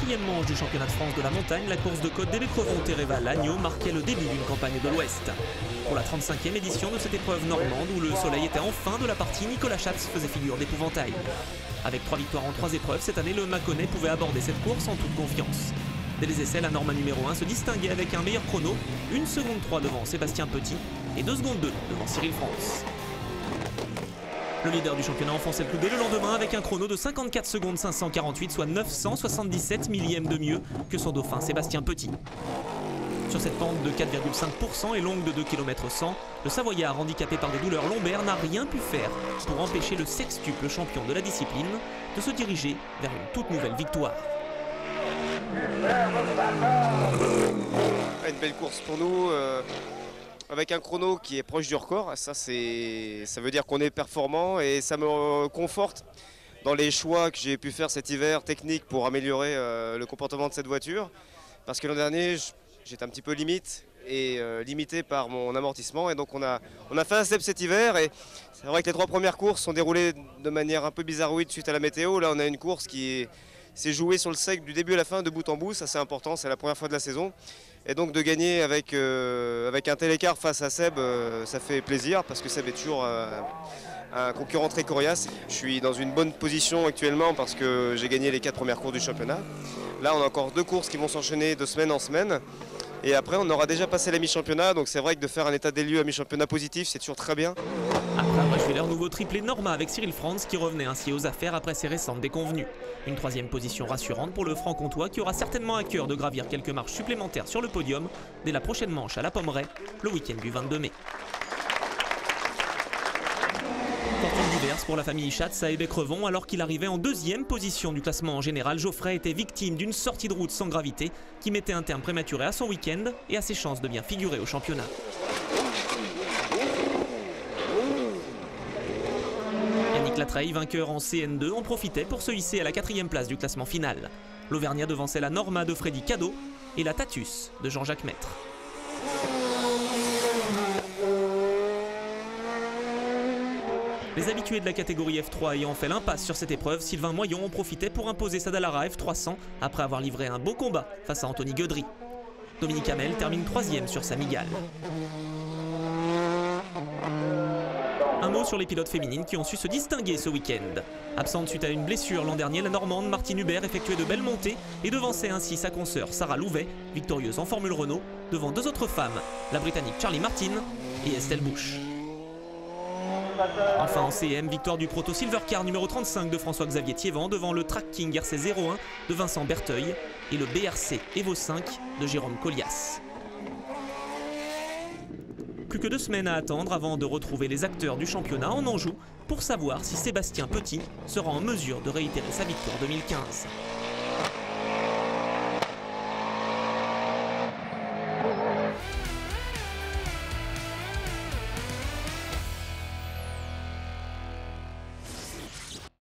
4e manche du championnat de France de la montagne, la course de côte d'Ébécrevon-Téréval-Agneau marquait le début d'une campagne de l'Ouest. Pour la 35e édition de cette épreuve normande où le soleil était enfin de la partie, Nicolas Schatz faisait figure d'épouvantail. Avec 3 victoires en 3 épreuves, cette année, le Mâconnais pouvait aborder cette course en toute confiance. Dès les essais, la Norma numéro 1 se distinguait avec un meilleur chrono, 1 seconde 3 devant Sébastien Petit et 2 secondes 2 devant Cyril France. Le leader du championnat enfonçait le clou dès le lendemain avec un chrono de 54 secondes 548, soit 977 millièmes de mieux que son dauphin Sébastien Petit. Sur cette pente de 4,5% et longue de 2 km 100, le Savoyard, handicapé par des douleurs lombaires, n'a rien pu faire pour empêcher le sextuple champion de la discipline de se diriger vers une toute nouvelle victoire. Une belle course pour nous, avec un chrono qui est proche du record. Ça veut dire qu'on est performant et ça me conforte dans les choix que j'ai pu faire cet hiver techniques pour améliorer le comportement de cette voiture. Parce que l'an dernier, j'étais un petit peu limité par mon amortissement, et donc on a fait un step cet hiver. Et c'est vrai que les 3 premières courses sont déroulées de manière un peu bizarroïde suite à la météo. Là on a une course qui s'est jouée sur le sec du début à la fin, de bout en bout. Ça c'est important, c'est la première fois de la saison. Et donc de gagner avec un tel écart face à Seb, ça fait plaisir, parce que Seb est toujours un concurrent très coriace. Je suis dans une bonne position actuellement parce que j'ai gagné les 4 premières courses du championnat. Là on a encore 2 courses qui vont s'enchaîner de semaine en semaine. Et après on aura déjà passé la mi-championnat, donc c'est vrai que de faire un état des lieux à mi-championnat positif, c'est toujours très bien. Après Brechwiller, nouveau triplé Norma avec Cyril France qui revenait ainsi aux affaires après ses récentes déconvenues. Une 3e position rassurante pour le franc-comtois qui aura certainement à cœur de gravir quelques marches supplémentaires sur le podium dès la prochaine manche à la Pommeraye, le week-end du 22 mai. Fortune diverse pour la famille Schatz à Ébécrevon. Alors qu'il arrivait en 2e position du classement en général, Geoffrey était victime d'une sortie de route sans gravité qui mettait un terme prématuré à son week-end et à ses chances de bien figurer au championnat. Yannick Latreille, vainqueur en CN2, en profitait pour se hisser à la 4e place du classement final. L'Auvergnat devançait la Norma de Freddy Cadeau et la Tatus de Jean-Jacques Maître. Les habitués de la catégorie F3 ayant fait l'impasse sur cette épreuve, Sylvain Moyon en profitait pour imposer sa Dallara F300 après avoir livré un beau combat face à Anthony Guedry. Dominique Hamel termine 3e sur sa Mygale. Un mot sur les pilotes féminines qui ont su se distinguer ce week-end. Absente suite à une blessure l'an dernier, la Normande Martine Hubert effectuait de belles montées et devançait ainsi sa consoeur Sarah Louvet, victorieuse en Formule Renault, devant 2 autres femmes, la Britannique Charlie Martin et Estelle Bush. Enfin en CM, victoire du Proto Silvercar numéro 35 de François-Xavier Thiévan devant le Track King RC01 de Vincent Berteuil et le BRC Evo 5 de Jérôme Collias. Plus que 2 semaines à attendre avant de retrouver les acteurs du championnat en Anjou pour savoir si Sébastien Petit sera en mesure de réitérer sa victoire 2015.